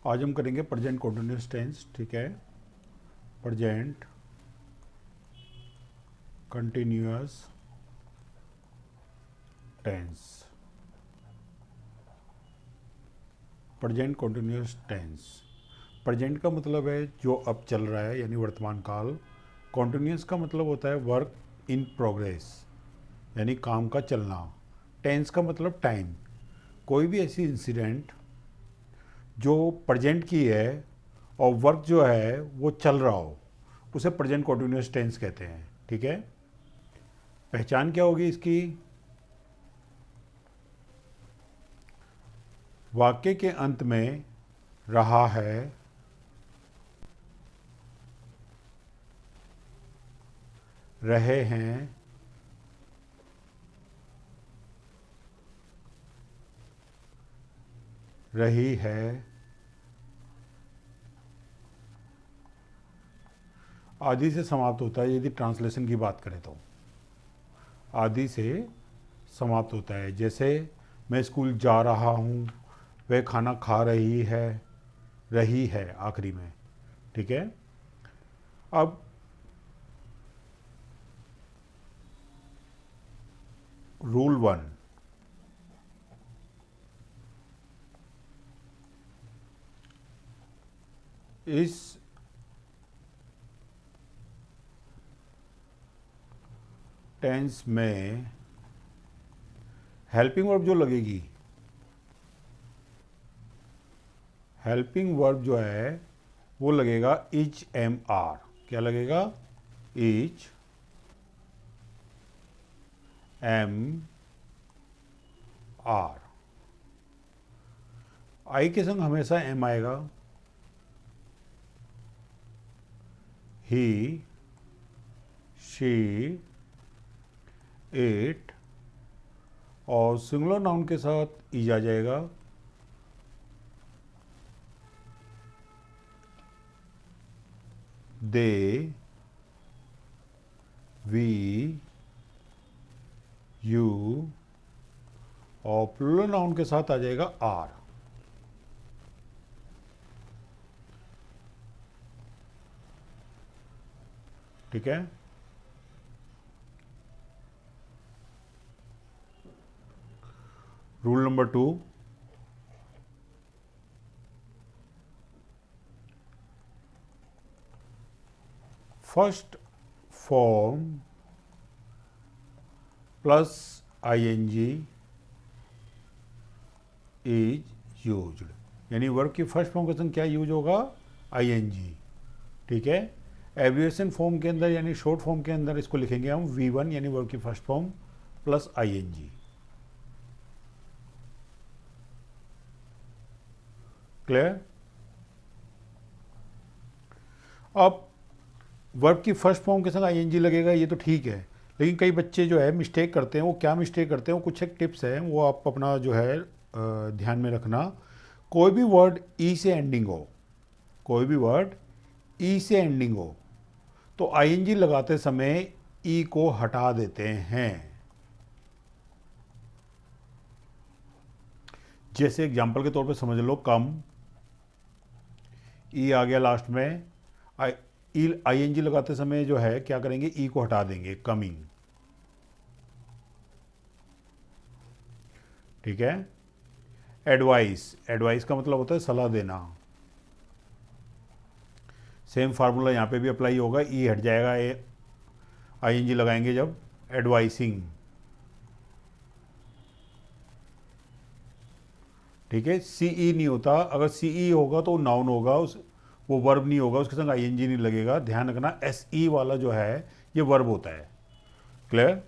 आज हम करेंगे प्रेजेंट कंटिन्यूअस टेंस। ठीक है, present continuous tense. Present continuous tense, present का मतलब है जो अब चल रहा है यानी वर्तमान काल। कंटिन्यूअस का मतलब होता है वर्क इन प्रोग्रेस यानी काम का चलना। टेंस का मतलब टाइम। कोई भी ऐसी इंसिडेंट जो प्रेजेंट की है और वर्क जो है वो चल रहा हो, उसे प्रेजेंट कंटिन्यूअस टेंस कहते हैं। ठीक है, पहचान क्या होगी इसकी? वाक्य के अंत में रहा है, रहे हैं, रही है, आदि से समाप्त होता है। यदि ट्रांसलेशन की बात करें तो आदि से समाप्त होता है। जैसे मैं स्कूल जा रहा हूँ, वह खाना खा रही है आखिरी में। ठीक है, अब रूल 1, इस टेंस में हेल्पिंग वर्ब जो लगेगी, हेल्पिंग वर्ब जो है वो लगेगा इच एम आर। क्या लगेगा? Etch M R. आई के संग हमेशा एम आएगा। ही, शी, इट, और सिंगुलर नाउन के साथ इज आ जाएगा। दे, वी, यू, और प्लूरल नाउन के साथ आ जाएगा आर। ठीक है, rule number 2, first form plus ING is used. यानी वर्ब की फर्स्ट फॉर्म के संग क्या यूज होगा? आईएनजी। ठीक है, एब्रिविएशन फॉर्म के अंदर यानी शॉर्ट फॉर्म के अंदर इसको लिखेंगे हम V1 यानी वर्ब की first form plus ING. Clear? अब वर्ब की फर्स्ट फॉर्म के संग आईएनजी लगेगा, ये तो ठीक है। लेकिन कई बच्चे जो है मिस्टेक करते हैं। वो क्या मिस्टेक करते हैं, वो कुछ एक टिप्स हैं, वो आप अपना जो है ध्यान में रखना। कोई भी वर्ड ई से एंडिंग हो, कोई भी वर्ड ई से एंडिंग हो तो आईएनजी लगाते समय ई को हटा देते हैं। जैसे एग्जांपल के तौर पे समझ लो, कम, ई आ गया लास्ट में, आईएनजी लगाते समय जो है क्या करेंगे? ई को हटा देंगे, कमिंग। ठीक है, एडवाइस, एडवाइस का मतलब होता है सलाह देना। सेम फार्मूला यहाँ पे भी अप्लाई होगा, ई हट जाएगा, आईएनजी लगाएंगे जब। एडवाइसिंग। ठीक है, सीई नहीं होता। अगर सीई होगा तो नाउन होगा, उस वो वर्ब नहीं होगा, उसके संग आईएनजी नहीं लगेगा। ध्यान रखना, एसई वाला जो है ये वर्ब होता है। क्लियर?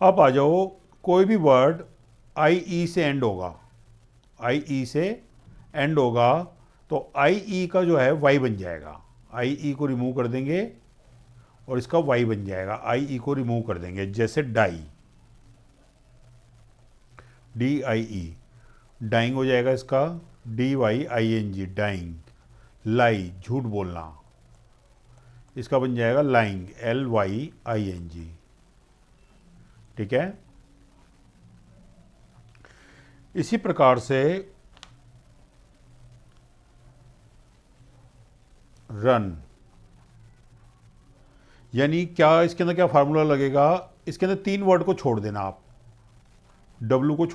अब आ जाओ, कोई भी वर्ड आई ई से एंड होगा, आई ई से एंड होगा तो आई ई का जो है वाई बन जाएगा। आई ई को रिमूव कर देंगे और इसका वाई बन जाएगा। आई ई को रिमूव कर देंगे, जैसे die, D I E, dying हो जाएगा इसका, D Y I N G, dying. Lie, झूठ बोलना, इसका बन जाएगा lying, L Y I N G. ठीक है, इसी प्रकार से रन। यानी क्या इसके अंदर क्या फार्मूला लगेगा, इसके अंदर 3 वर्ड को छोड़ देना आप, W को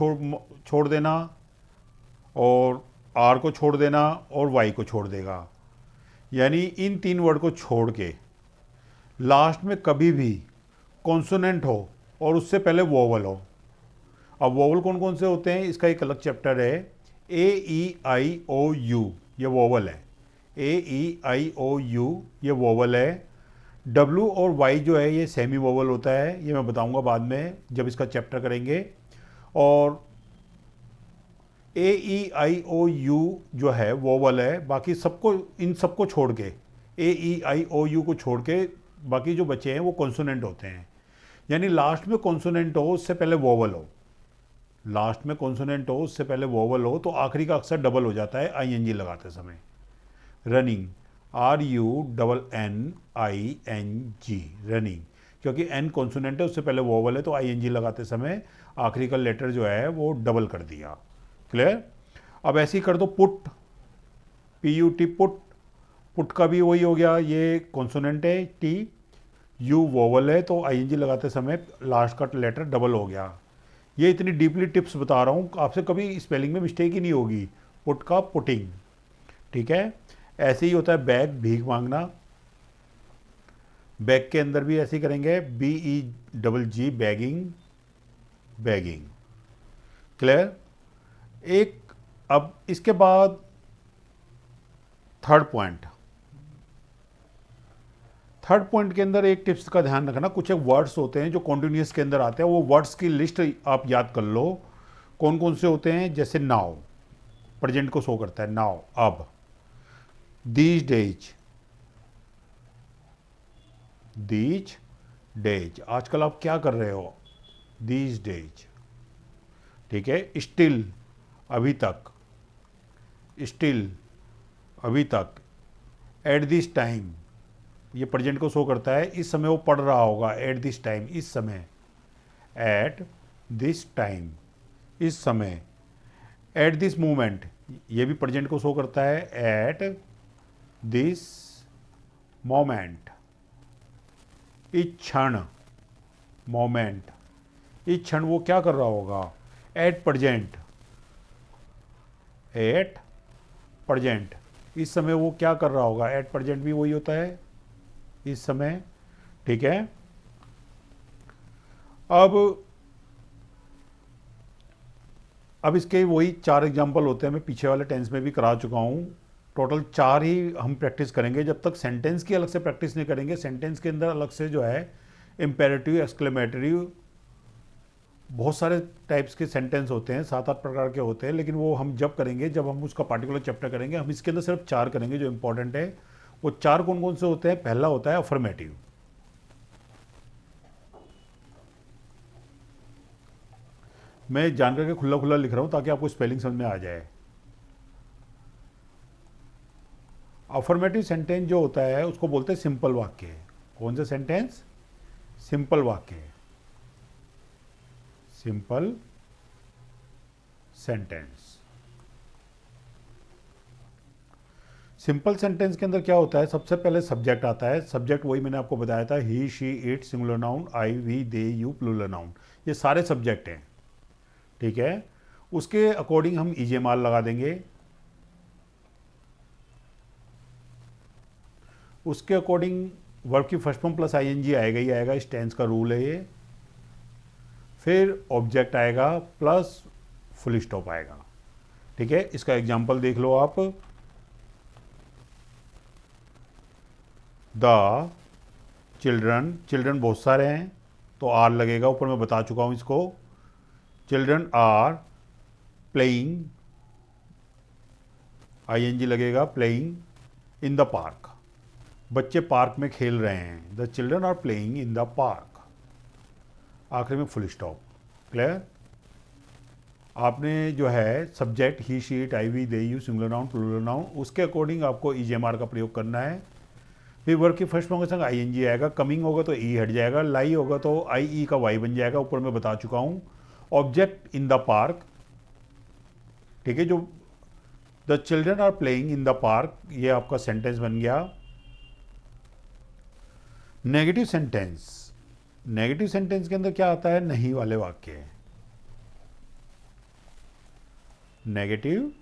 छोड़ देना और R को छोड़ देना और Y को छोड़ देगा। यानी इन 3 वर्ड को छोड़ के लास्ट में कभी भी कॉन्सोनेंट हो और उससे पहले वोवल हो। अब वोवल कौन कौन से होते हैं, इसका एक अलग चैप्टर है। A-E-I-O-U ये वोवल है, A-E-I-O-U ये वोवल है। W और Y जो है ये सेमी वोवल होता है, ये मैं बताऊंगा बाद में जब इसका चैप्टर करेंगे। और A-E-I-O-U जो है वोवल है, बाकी सबको इन सबको छोड़ के A-E-I-O-U को छोड़ के बाकी जो बचे हैं वो कॉन्सोनेंट होते हैं। यानी लास्ट में कॉन्सोनेंट हो उससे पहले वोवल हो, लास्ट में कॉन्सोनेंट हो उससे पहले वोवल हो तो आखिरी का अक्सर डबल हो जाता है ING लगाते समय। रनिंग RUNNING रनिंग, क्योंकि N कॉन्सोनेंट है उससे पहले वोवल है तो ING लगाते समय आखिरी का लेटर जो है वो डबल कर दिया। क्लियर। अब ऐसे ही कर दो पुट, PUT पुट, पुट का भी वही हो गया, ये कॉन्सोनेंट है T, U वोवल है तो ING लगाते समय लास्ट का लेटर डबल हो गया। ये इतनी डीपली टिप्स बता रहा हूँ, आपसे कभी स्पेलिंग में मिस्टेक ही नहीं होगी। पुट का पुटिंग, ठीक है। ऐसे ही होता है बैग, भीख मांगना, बैग के अंदर भी ऐसे ही करेंगे, BEGG बैगिंग, बैगिंग। क्लियर। एक अब इसके बाद थर्ड पॉइंट के अंदर एक टिप्स का ध्यान रखना, कुछ एक वर्ड्स होते हैं जो कॉन्टिन्यूस के अंदर आते हैं, वो वर्ड्स की लिस्ट आप याद कर लो कौन कौन से होते हैं। जैसे नाउ, प्रेजेंट को शो करता है नाउ, अब। दीज डेज आजकल आप क्या कर रहे हो, दीज डेज, ठीक है। स्टिल अभी तक, स्टिल अभी तक। एट दिस टाइम ये प्रेजेंट को शो करता है, इस समय वो पढ़ रहा होगा, एट दिस टाइम इस समय, एट दिस टाइम इस समय। एट दिस मोमेंट ये भी प्रेजेंट को शो करता है, एट दिस मोमेंट। इस क्षण, मोमेंट, इस क्षण वो क्या कर रहा होगा, एट प्रेजेंट, एट प्रेजेंट इस समय वो क्या कर रहा होगा, एट प्रेजेंट भी वही होता है, इस समय, ठीक है। अब इसके वही 4 एग्जाम्पल होते हैं, मैं पीछे वाले टेंस में भी करा चुका हूँ। टोटल 4 ही हम प्रैक्टिस करेंगे, जब तक सेंटेंस की अलग से प्रैक्टिस नहीं करेंगे। सेंटेंस के अंदर अलग से जो है इम्पेरेटिव, एक्सक्लेमेटरी, बहुत सारे टाइप्स के सेंटेंस होते हैं, 7-8 प्रकार के होते हैं, लेकिन वो हम जब करेंगे, जब हम उसका पार्टिकुलर चैप्टर करेंगे। हम इसके अंदर सिर्फ 4 करेंगे जो इंपॉर्टेंट है। वो 4 कौन कौन से होते हैं। पहला होता है अफर्मेटिव, मैं जानकर के खुला खुला लिख रहा हूं ताकि आपको स्पेलिंग समझ में आ जाए। अफर्मेटिव सेंटेंस जो होता है उसको बोलते हैं सिंपल वाक्य। कौन सा सेंटेंस, सिंपल वाक्य, सिंपल सेंटेंस। सिंपल सेंटेंस के अंदर क्या होता है, सबसे पहले सब्जेक्ट आता है। सब्जेक्ट वही मैंने आपको बताया था, he, she, it singular noun, I, we, they, you plural noun, ये सारे सब्जेक्ट हैं, ठीक है। उसके अकॉर्डिंग हम ईजेमाल लगा देंगे, उसके अकॉर्डिंग वर्ब की फर्स्ट फॉर्म प्लस ING आएगा ही आएगा, इस टेंस का रूल है ये। फिर ऑब्जेक्ट आएगा प्लस फुल स्टॉप आएगा, ठीक है। इसका एग्जांपल देख लो आप, द चिल्ड्रन, चिल्ड्रन बहुत सारे हैं तो आर लगेगा, ऊपर मैं बता चुका हूं इसको। चिल्ड्रन आर प्लेइंग, ING लगेगा, प्लेइंग इन द पार्क, बच्चे पार्क में खेल रहे हैं। The children are playing in the park, आखिर में फुल स्टॉप। क्लियर। आपने जो है subject he, she, it, I, we, they, you singular noun plural noun, उसके अकॉर्डिंग आपको ईजेमार का प्रयोग करना है। फिर वर्ब की फर्स्ट फॉर्म के संग ING आएगा, कमिंग होगा तो ई हट जाएगा, लाई होगा तो IE का Y बन जाएगा, ऊपर मैं बता चुका हूँ। ऑब्जेक्ट इन द पार्क, ठीक है, जो the children are playing in the park, ये आपका सेंटेंस बन गया। नेगेटिव सेंटेंस, नेगेटिव सेंटेंस के अंदर क्या आता है, नहीं वाले वाक्य। नेगेटिव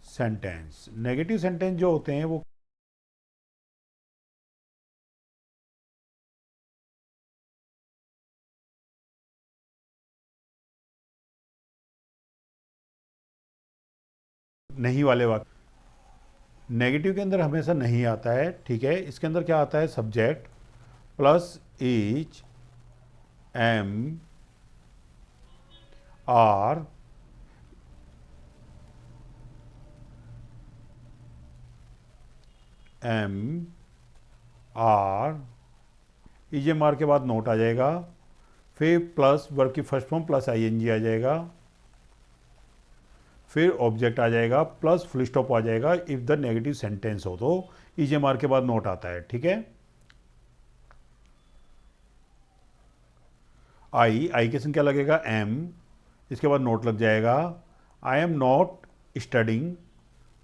सेंटेंस, नेगेटिव सेंटेंस जो होते हैं वो नहीं वाले वाक्य। नेगेटिव के अंदर हमेशा नहीं आता है, ठीक है। इसके अंदर क्या आता है, subject plus is, am, are, am, are, EJMR के बाद नोट आ जाएगा, फिर प्लस वर्ब की फर्स्ट फॉर्म प्लस ING आ जाएगा, फिर ऑब्जेक्ट आ जाएगा प्लस फुल स्टॉप आ जाएगा इफ द नेगेटिव सेंटेंस हो तो EJMR के बाद नोट आता है, ठीक है। आई के संग क्या लगेगा, एम, इसके बाद नोट लग जाएगा। आई एम नॉट स्टडिंग,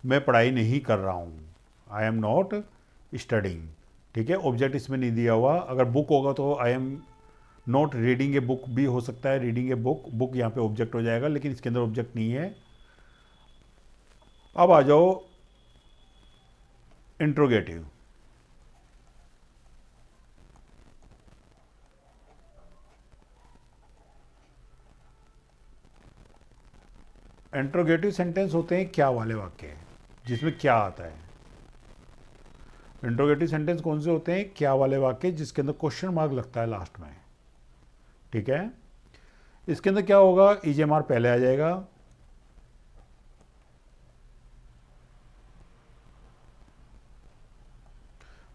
मैं पढ़ाई नहीं कर रहा हूँ, आई एम नॉट स्टडिंग, ठीक है। ऑब्जेक्ट इसमें नहीं दिया हुआ। अगर बुक होगा तो I am not reading a book भी हो सकता है, रीडिंग ए बुक, बुक यहाँ पे ऑब्जेक्ट हो जाएगा, लेकिन इसके अंदर ऑब्जेक्ट नहीं है। अब आ जाओ इंट्रोगेटिव। इंट्रोगेटिव सेंटेंस होते हैं क्या वाले वाक्य, जिसमें क्या आता है। इंट्रोगेटिव सेंटेंस कौन से होते हैं, क्या वाले वाक्य जिसके अंदर क्वेश्चन मार्क लगता है लास्ट में, ठीक है। इसके अंदर क्या होगा, EJMR पहले आ जाएगा,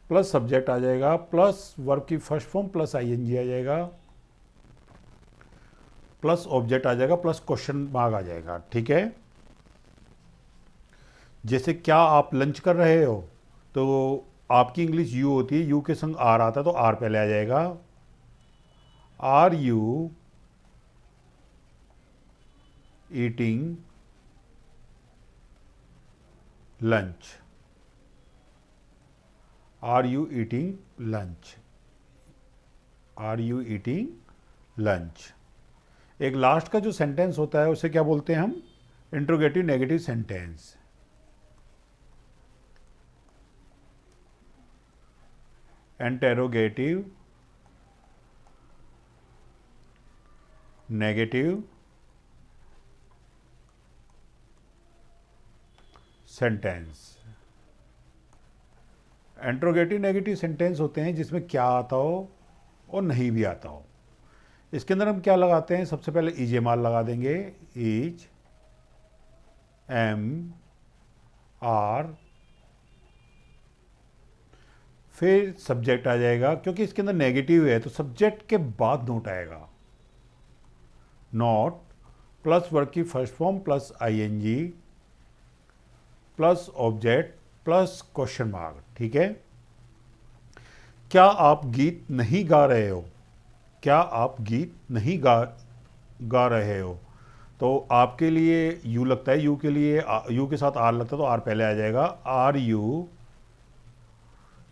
प्लस सब्जेक्ट आ जाएगा, प्लस वर्ब की फर्स्ट फॉर्म प्लस ING आ जाएगा, प्लस ऑब्जेक्ट आ जाएगा, प्लस क्वेश्चन मार्क आ जाएगा, ठीक है। जैसे क्या आप लंच कर रहे हो, तो आपकी इंग्लिश यू होती है, यू के संग आर आता है तो आर पहले आ जाएगा। Are you eating lunch, are you eating lunch, are you eating lunch. एक लास्ट का जो सेंटेंस होता है उसे क्या बोलते हैं हम, interrogative negative sentence. Interrogative negative sentence. Interrogative negative sentence होते हैं जिसमें क्या आता हो और नहीं भी आता हो। इसके अंदर हम क्या लगाते हैं, सबसे पहले EJMR लगा देंगे, इज, एम, आर, फिर सब्जेक्ट आ जाएगा, क्योंकि इसके अंदर नेगेटिव है तो सब्जेक्ट के बाद नोट आएगा। नॉट प्लस वर्ब की first form plus ING plus object plus question mark, ठीक है। क्या आप गीत नहीं गा रहे हो, क्या आप गीत नहीं गा रहे हो, तो आपके लिए यू लगता है, यू के लिए यू के साथ आर लगता है तो आर पहले आ जाएगा। आर यू,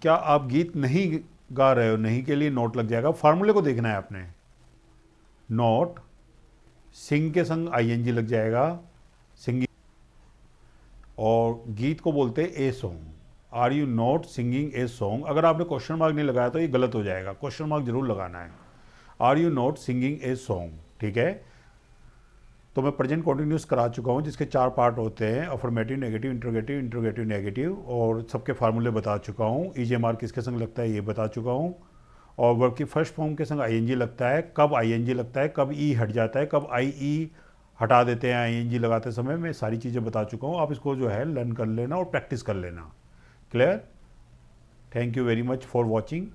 क्या आप गीत नहीं गा रहे हो, नहीं के लिए नोट लग जाएगा। फार्मूले को देखना है आपने, नोट सिंग के संग ING लग जाएगा, सिंगिंग, और गीत को बोलते हैं a song. Are you not singing a song, अगर आपने क्वेश्चन मार्क नहीं लगाया तो ये गलत हो जाएगा, क्वेश्चन मार्क जरूर लगाना है। Are you not singing a song, ठीक है। तो मैं प्रेजेंट कॉन्टिन्यूस करा चुका हूँ, जिसके 4 पार्ट होते हैं, affirmative, negative, interrogative, interrogative negative, और सबके फार्मूले बता चुका हूँ। EJMR किसके संग लगता है ये बता चुका हूँ, और वर्ब की फर्स्ट फॉर्म के संग ING लगता है, कब ING लगता है, कब ई हट जाता है, कब IE हटा देते हैं ING लगाते समय, मैं सारी चीज़ें बता चुका हूँ। आप इसको जो है लर्न कर लेना और प्रैक्टिस कर लेना। Clear? Thank you very much for watching.